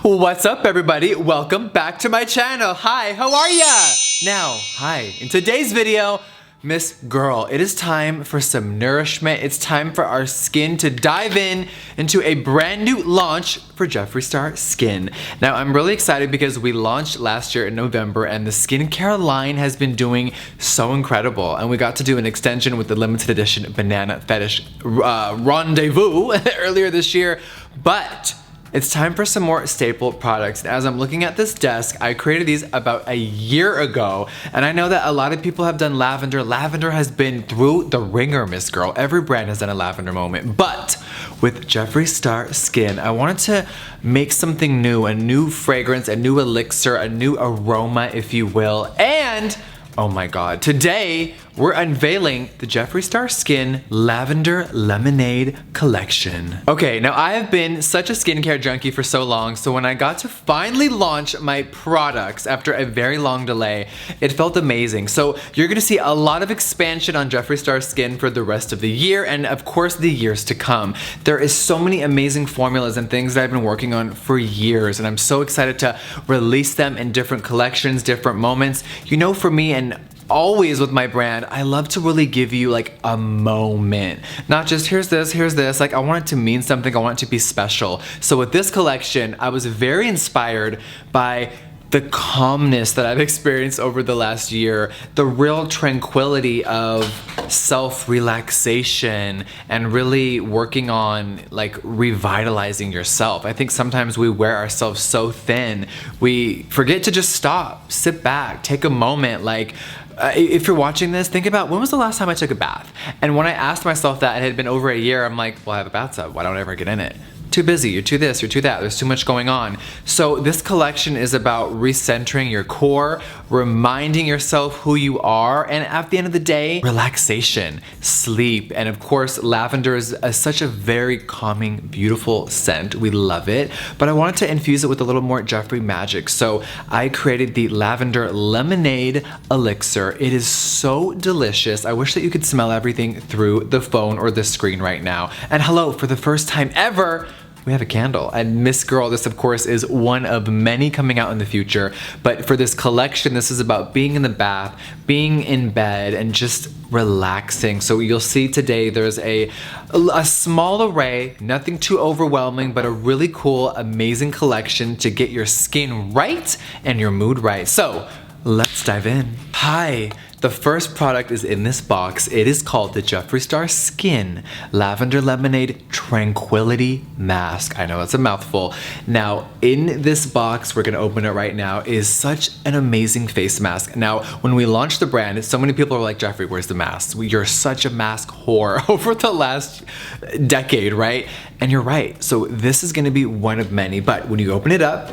What's up, everybody? Welcome back to my channel. Hi, how are ya? Now, hi. In today's video, Miss Girl, it is time for some nourishment. It's time for our skin to dive into a brand new launch for Jeffree Star Skin. Now, I'm really excited because we launched last year in November and the skincare line has been doing so incredible. And we got to do an extension with the limited edition Banana Fetish Rendezvous earlier this year. But it's time for some more staple products. And as I'm looking at this desk, I created these about a year ago. And I know that a lot of people have done lavender. Lavender has been through the ringer, Miss Girl. Every brand has done a lavender moment. But with Jeffree Star Skin, I wanted to make something new, a new fragrance, a new elixir, a new aroma, if you will. And oh my God, today we're unveiling the Jeffree Star Skin Lavender Lemonade Collection. Okay, now I have been such a skincare junkie for so long, so when I got to finally launch my products after a very long delay, it felt amazing. So you're gonna see a lot of expansion on Jeffree Star Skin for the rest of the year and of course the years to come. There is so many amazing formulas and things that I've been working on for years, and I'm so excited to release them in different collections, different moments. You know, for me and always with my brand, I love to really give you like a moment. Not just here's this. Like I want it to mean something, I want it to be special. So with this collection, I was very inspired by the calmness that I've experienced over the last year, the real tranquility of self-relaxation and really working on like revitalizing yourself. I think sometimes we wear ourselves so thin, we forget to just stop, sit back, take a moment. Like if you're watching this, think about when was the last time I took a bath? And when I asked myself that, it had been over a year, I'm like, well, I have a bathtub, why don't I ever get in it? Too busy, you're too this, you're too that, there's too much going on. So this collection is about recentering your core, reminding yourself who you are, and at the end of the day, relaxation, sleep, and of course, lavender is such a very calming, beautiful scent. We love it, but I wanted to infuse it with a little more Jeffree magic. So I created the Lavender Lemonade Elixir. It is so delicious. I wish that you could smell everything through the phone or the screen right now. And hello, for the first time ever, we have a candle. And Miss Girl, this of course is one of many coming out in the future, but for this collection, this is about being in the bath, being in bed, and just relaxing. So you'll see today there's a small array, nothing too overwhelming, but a really cool, amazing collection to get your skin right and your mood right. So let's dive in. Hi. The first product is in this box. It is called the Jeffree Star Skin Lavender Lemonade Tranquility Mask. I know that's a mouthful. Now, in this box, we're gonna open it right now, is such an amazing face mask. Now, when we launched the brand, so many people are like, Jeffree, where's the mask? You're such a mask whore over the last decade, right? And you're right. So this is gonna be one of many, but when you open it up,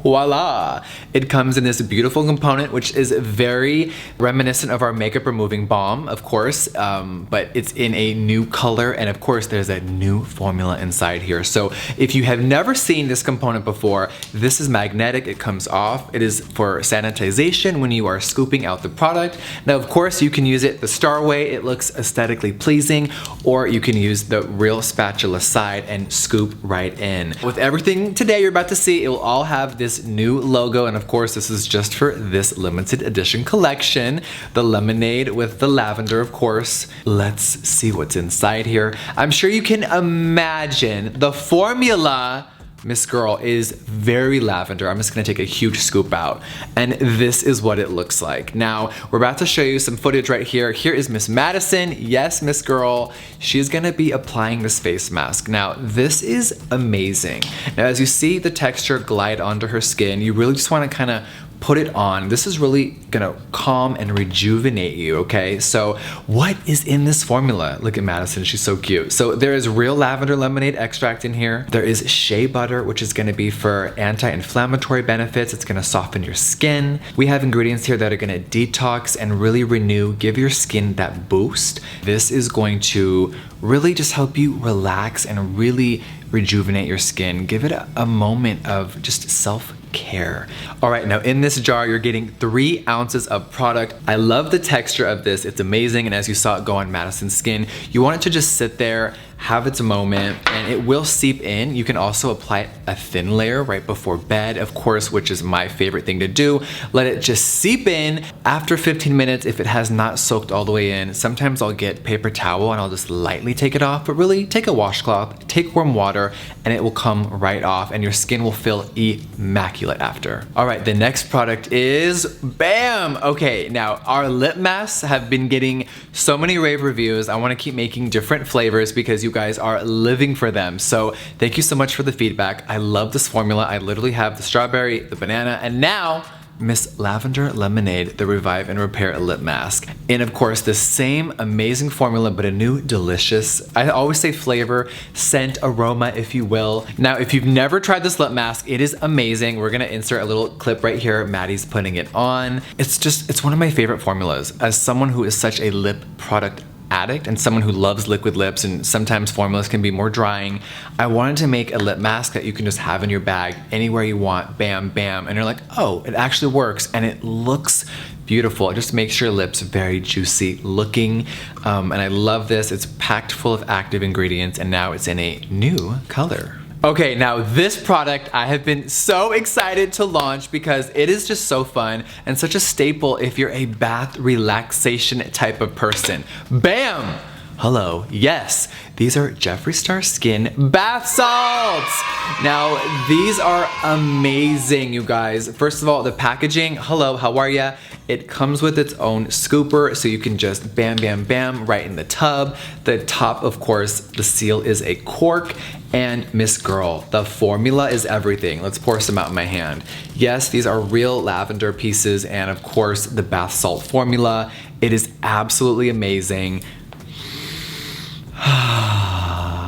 voila! It comes in this beautiful component, which is very reminiscent of our makeup removing balm, of course, but it's in a new color, and of course there's a new formula inside here. So if you have never seen this component before, this is magnetic, it comes off. It is for sanitization when you are scooping out the product. Now, of course, you can use it the star way, it looks aesthetically pleasing, or you can use the real spatula side and scoop right in. With everything today you're about to see, it will all have this new logo, and of course this is just for this limited edition collection, the lemonade with the lavender, of course. Let's see what's inside here. I'm sure you can imagine the formula, Miss Girl, is very lavender. I'm just gonna take a huge scoop out, and this is what it looks like. Now, we're about to show you some footage right here. Here is Miss Madison. Yes, Miss Girl, she's gonna be applying this face mask. Now, this is amazing. Now, as you see the texture glide onto her skin, you really just wanna kinda put it on. This is really gonna calm and rejuvenate you, okay? So what is in this formula? Look at Madison, she's so cute. So there is real lavender lemonade extract in here. There is shea butter, which is gonna be for anti-inflammatory benefits. It's gonna soften your skin. We have ingredients here that are gonna detox and really renew, give your skin that boost. This is going to really just help you relax and really rejuvenate your skin. Give it a moment of just self-care. All right, now in this jar, you're getting 3 ounces of product. I love the texture of this. It's amazing. And as you saw it go on Madison's skin, you want it to just sit there, have its moment, and it will seep in. You can also apply a thin layer right before bed, of course, which is my favorite thing to do. Let it just seep in. After 15 minutes, if it has not soaked all the way in, sometimes I'll get paper towel and I'll just lightly take it off, but really take a washcloth, take warm water, and it will come right off, and your skin will feel immaculate after. All right, the next product is BAM! Okay, now our lip masks have been getting so many rave reviews. I wanna keep making different flavors because you guys are living for them. So thank you so much for the feedback. I love this formula. I literally have the strawberry, the banana, and now Miss Lavender Lemonade, the Revive and Repair Lip Mask. And of course, the same amazing formula, but a new delicious, I always say flavor, scent, aroma, if you will. Now, if you've never tried this lip mask, it is amazing. We're gonna insert a little clip right here. Maddie's putting it on. It's one of my favorite formulas. As someone who is such a lip product addict and someone who loves liquid lips, and sometimes formulas can be more drying, I wanted to make a lip mask that you can just have in your bag anywhere you want, bam, bam, and you're like, oh, it actually works, and it looks beautiful. It just makes your lips very juicy looking, and I love this. It's packed full of active ingredients, and now it's in a new color. Okay, now this product I have been so excited to launch because it is just so fun and such a staple if you're a bath relaxation type of person. BAM! Hello, yes, these are Jeffree Star Skin bath salts. Now, these are amazing, you guys. First of all, the packaging, hello, how are ya? It comes with its own scooper, so you can just bam, bam, bam, right in the tub. The top, of course, the seal is a cork. And Miss Girl, the formula is everything. Let's pour some out in my hand. Yes, these are real lavender pieces, and of course, the bath salt formula. It is absolutely amazing.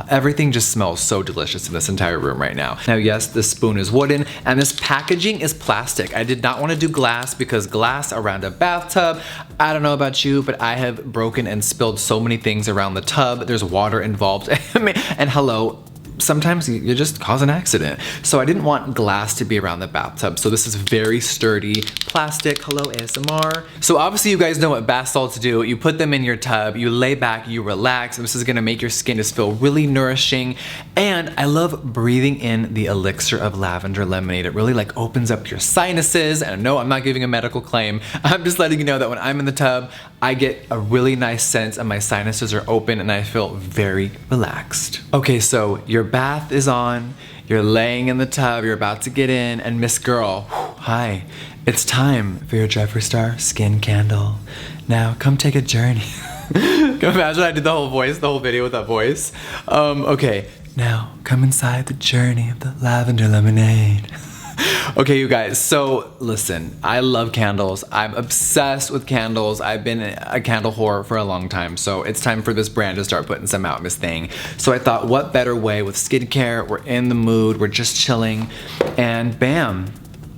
Everything just smells so delicious in this entire room right now. Now, yes, this spoon is wooden, and this packaging is plastic. I did not want to do glass because glass around a bathtub, I don't know about you, but I have broken and spilled so many things around the tub. There's water involved. And hello, sometimes you just cause an accident. So I didn't want glass to be around the bathtub. So this is very sturdy plastic. Hello, ASMR. So obviously you guys know what bath salts do. You put them in your tub, you lay back, you relax. And this is gonna make your skin just feel really nourishing. And I love breathing in the elixir of lavender lemonade. It really like opens up your sinuses. And no, I'm not giving a medical claim. I'm just letting you know that when I'm in the tub, I get a really nice sense and my sinuses are open and I feel very relaxed. Okay, so your bath is on, you're laying in the tub, you're about to get in, and Miss Girl, hi, it's time for your Jeffree Star Skin candle. Now, come take a journey. Can you imagine I did the whole voice, the whole video with that voice? Okay, now come inside the journey of the lavender lemonade. Okay, you guys, so listen, I love candles. I'm obsessed with candles. I've been a candle whore for a long time, so it's time for this brand to start putting some out in this thing. So I thought, what better way with skincare? We're in the mood, we're just chilling, and bam,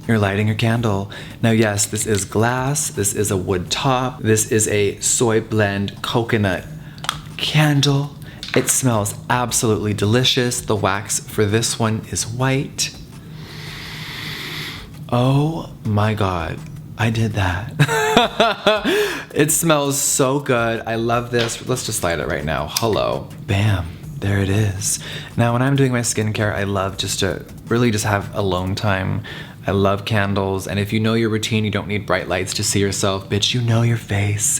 you're lighting your candle. Now, yes, this is glass, this is a wood top, this is a soy blend coconut candle. It smells absolutely delicious. The wax for this one is white. Oh my God, I did that. It smells so good. I love this. Let's just light it right now. Hello. Bam. There it is. Now, when I'm doing my skincare, I love just to really just have alone time. I love candles. And if you know your routine, you don't need bright lights to see yourself. Bitch, you know your face.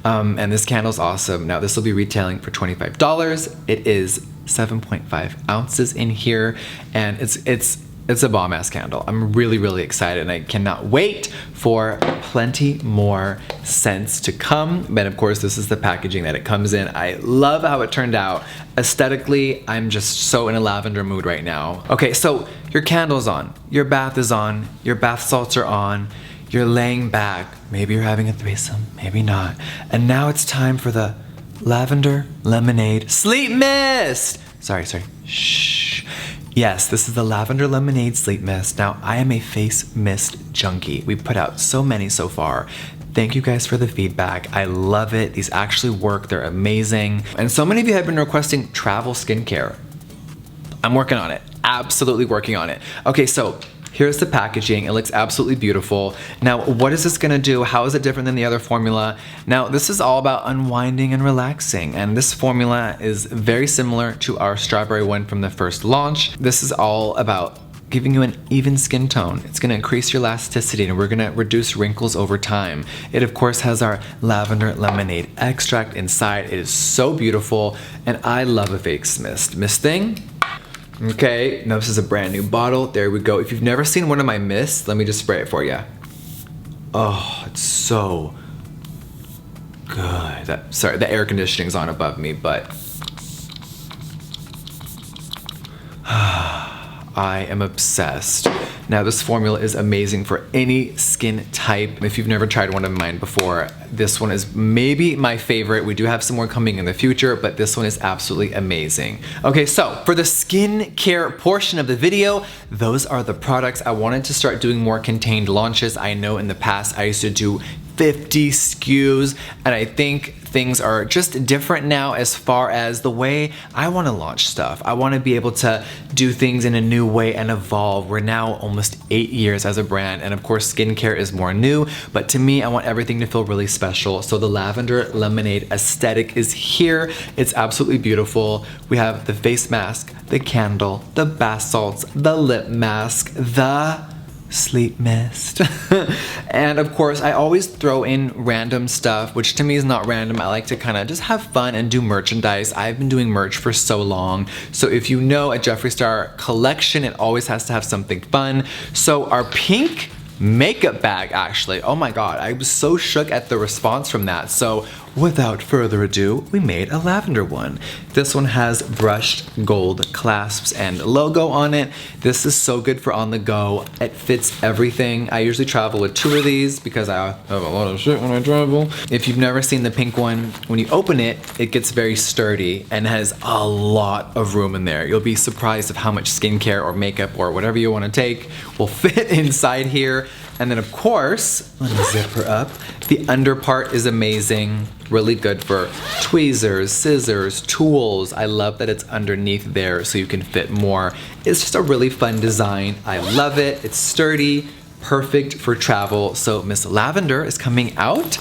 And this candle's awesome. Now, this will be retailing for $25. It is 7.5 ounces in here. And it's a bomb ass candle. I'm really, really excited and I cannot wait for plenty more scents to come. But of course, this is the packaging that it comes in. I love how it turned out. Aesthetically, I'm just so in a lavender mood right now. Okay, so your candle's on, your bath is on, your bath salts are on, you're laying back. Maybe you're having a threesome, maybe not. And now it's time for the Lavender Lemonade Sleep Mist. Sorry, shh. Yes, this is the Lavender Lemonade Sleep Mist. Now, I am a face mist junkie. We put out so many so far. Thank you guys for the feedback. I love it. These actually work. They're amazing. And so many of you have been requesting travel skincare. I'm working on it. Absolutely working on it. Okay, so Here's the packaging. It looks absolutely beautiful. Now, what is this gonna do? How is it different than the other formula? Now, this is all about unwinding and relaxing, and this formula is very similar to our strawberry one from the first launch. This is all about giving you an even skin tone. It's gonna increase your elasticity, and we're gonna reduce wrinkles over time. It of course has our lavender lemonade extract inside. It is so beautiful, and I love a face mist. Misting? Okay, now this is a brand new bottle. There we go. If you've never seen one of my mists, let me just spray it for you. Oh, it's so good. Sorry, the air conditioning's on above me, but I am obsessed. Now this formula is amazing for any skin type. If you've never tried one of mine before, this one is maybe my favorite. We do have some more coming in the future, but this one is absolutely amazing. Okay, so for the skincare portion of the video, those are the products. I wanted to start doing more contained launches. I know in the past I used to do 50 SKUs, and I think things are just different now as far as the way I want to launch stuff. I want to be able to do things in a new way and evolve. We're now almost 8 years as a brand, and of course skincare is more new, but to me I want everything to feel really special. So the lavender lemonade aesthetic is here. It's absolutely beautiful. We have the face mask, the candle, the bath salts, the lip mask, the sleep mist. And of course I always throw in random stuff, which to me is not random. I like to kind of just have fun and do merchandise. I've been doing merch for so long, so if you know a Jeffree Star collection, it always has to have something fun. So our pink makeup bag, actually, oh my god, I was so shook at the response from that. So without further ado, we made a lavender one. This one has brushed gold clasps and logo on it. This is so good for on the go. It fits everything. I usually travel with 2 of these because I have a lot of shit when I travel. If you've never seen the pink one, when you open it, it gets very sturdy and has a lot of room in there. You'll be surprised of how much skincare or makeup or whatever you want to take will fit inside here. And then of course, let me zip her up. The under part is amazing. Really good for tweezers, scissors, tools. I love that it's underneath there so you can fit more. It's just a really fun design. I love it. It's sturdy, perfect for travel. So Miss Lavender is coming out.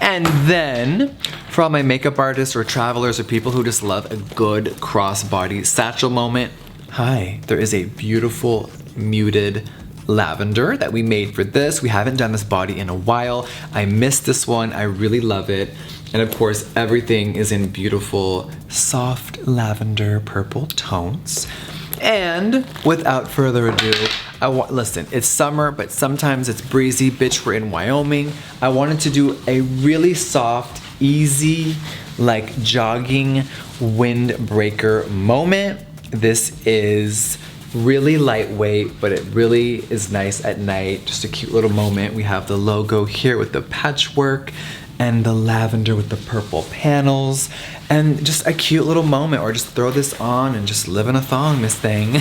And then for all my makeup artists or travelers or people who just love a good crossbody satchel moment, hi, there is a beautiful muted lavender that we made for this. We haven't done this body in a while. I missed this one. I really love it. And of course, everything is in beautiful, soft lavender purple tones. And without further ado, listen, it's summer, but sometimes it's breezy. Bitch, we're in Wyoming. I wanted to do a really soft, easy, like jogging windbreaker moment. This is really lightweight, but it really is nice at night. Just a cute little moment. We have the logo here with the patchwork and the lavender with the purple panels, and just a cute little moment, or just throw this on and just live in a thong, Miss Thing.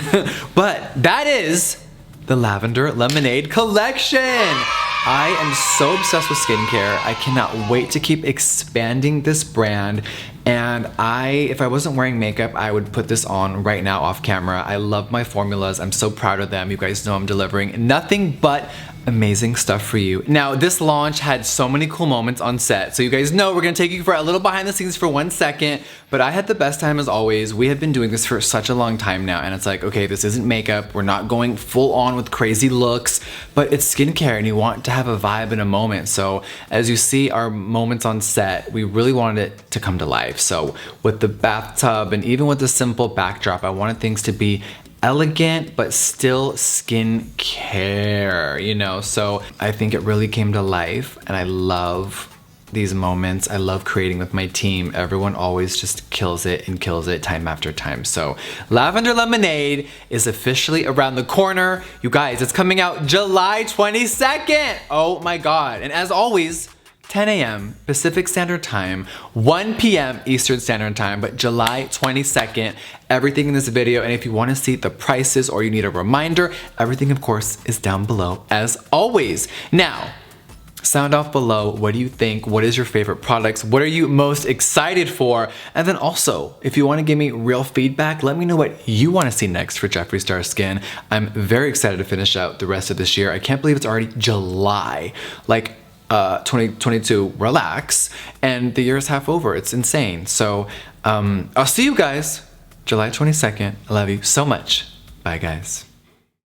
But that is the Lavender Lemonade Collection. I am so obsessed with skincare. I cannot wait to keep expanding this brand. And if I wasn't wearing makeup, I would put this on right now off camera. I love my formulas. I'm so proud of them. You guys know I'm delivering nothing but amazing stuff for you. Now, this launch had so many cool moments on set. So you guys know we're gonna take you for a little behind the scenes for 1 second, but I had the best time as always. We have been doing this for such a long time now, and it's like, okay, this isn't makeup. We're not going full on with crazy looks, but it's skincare and you want to have a vibe in a moment. So as you see our moments on set, we really wanted it to come to life. So with the bathtub and even with the simple backdrop, I wanted things to be elegant but still skin care, you know? So I think it really came to life, and I love these moments. I love creating with my team. Everyone always just kills it and kills it time after time. So Lavender Lemonade is officially around the corner. You guys, it's coming out July 22nd. Oh my God. And as always, 10 a.m. Pacific Standard Time, 1 p.m. Eastern Standard Time, but July 22nd, everything in this video. And if you want to see the prices or you need a reminder, everything of course is down below as always. Now, Sound off below. What do you think? What is your favorite products? What are you most excited for? And then also, if you want to give me real feedback, let me know what you want to see next for Jeffree Star Skin. I'm very excited to finish out the rest of this year. I can't believe it's already July. Like, 2022, relax. And the year is half over. It's insane. So, I'll see you guys July 22nd. I love you so much. Bye, guys.